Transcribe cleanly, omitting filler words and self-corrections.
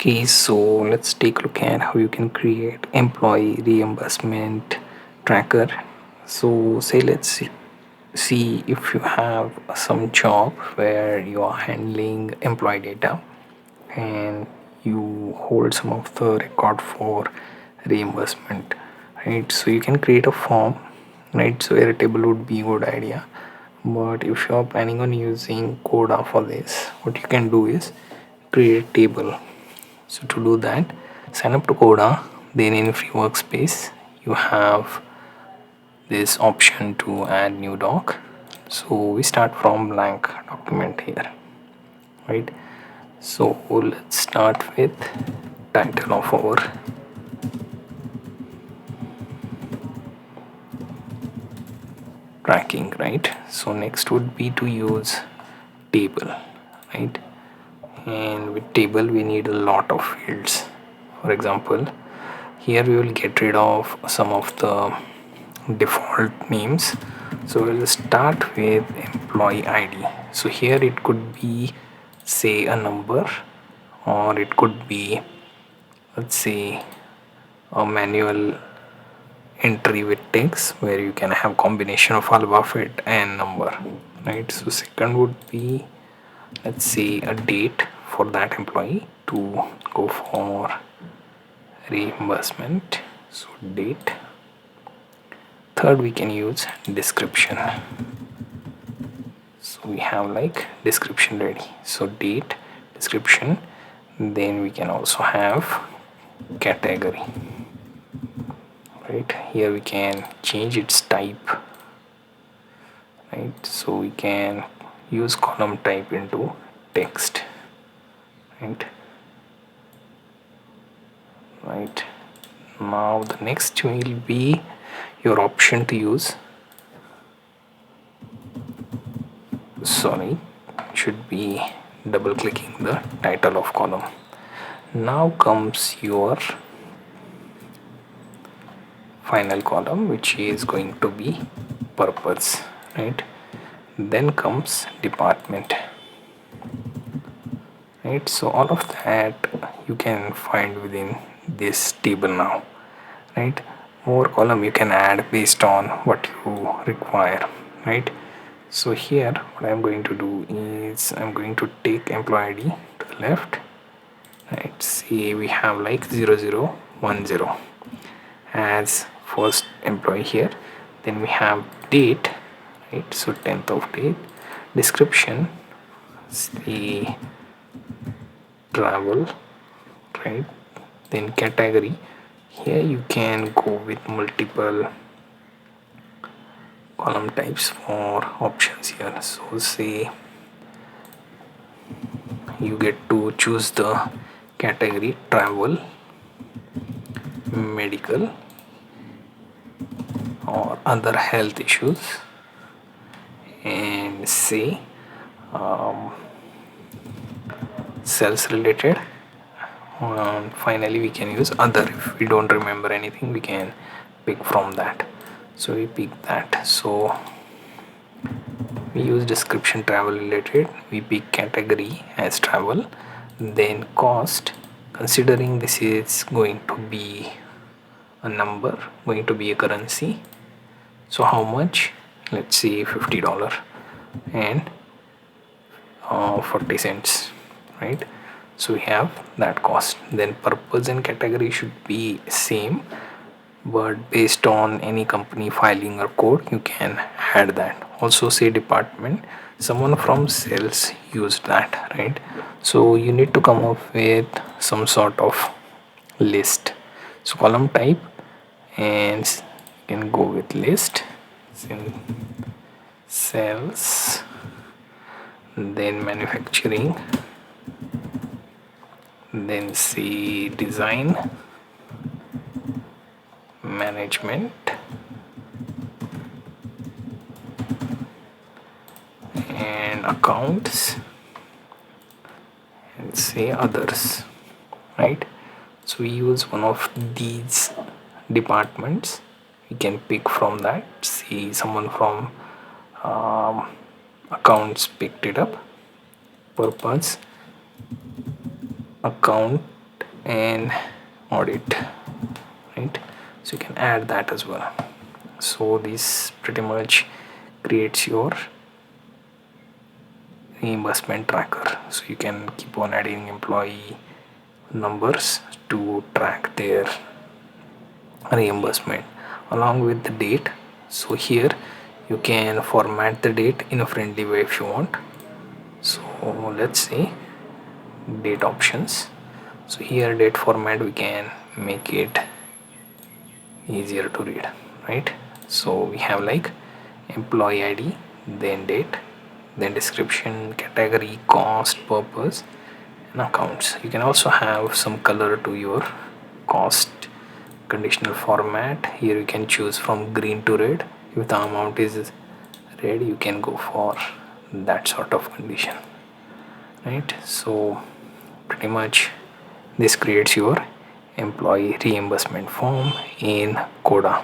Okay, so let's take a look at how you can create employee reimbursement tracker. So say see if you have some job where you are handling employee data and you hold some of the record for reimbursement, right? So you can create a form, right? So a table would be a good idea. But if you are planning on using Coda for this, what you can do is create table. So to do that, sign up to Coda. Then in free workspace, you have this option to add new doc. So we start from blank document here, right? So let's start with title of our tracking, right? So next would be to use table, right? And with table we need a lot of fields. For example, here we will get rid of some of the default names. So we'll start with employee ID. So here it could be say a number, or it could be, let's say, a manual entry with text where you can have combination of alphabet and number, right? So second would be, let's say, a date for that employee to go for reimbursement. So date. Third, we can use description. So we have like description ready. So date, description. Then we can also have category, right? Here we can change its type, right? So we can use column type into text, right? Right. Now the next will be your option to use, sorry, should be double clicking the title of column. Now comes your final column, which is going to be purpose, right? Then comes department, right? So all of that you can find within this table now, right? More column you can add based on what you require, right? So here what I'm going to do is I'm going to take employee ID to the left, right? See, we have like 0010 as first employee here. Then we have date, right? So 10th of date. Description, see, travel, right? Then category, here you can go with multiple column types for options here. So say you get to choose the category travel, medical, or other health issues, and say sales related. Finally we can use other. If we don't remember anything, we can pick from that. So we pick that. So we use description travel related, we pick category as travel, then cost, considering this is going to be a number, going to be a currency, so how much, let's say $50 and 40 cents, right? So we have that cost. Then purpose and category should be same, but based on any company filing or code you can add that. Also say department, someone from sales used that, right? So you need to come up with some sort of list. So column type, and you can go with list, then sales, then manufacturing, then see design, management, and accounts, and say others, right? So we use one of these departments, we can pick from that. See, someone from accounts picked it up, purpose, account, and audit, right? So you can add that as well. So this pretty much creates your reimbursement tracker. So you can keep on adding employee numbers to track their reimbursement along with the date. So here you can format the date in a friendly way if you want. So let's say date options. So here date format, we can make it easier to read, right? So we have like employee ID, then date, then description, category, cost, purpose, and accounts. You can also have some color to your cost conditional format. Here you can choose from green to red. If the amount is red, you can go for that sort of condition, right? So pretty much this creates your employee reimbursement form in Coda.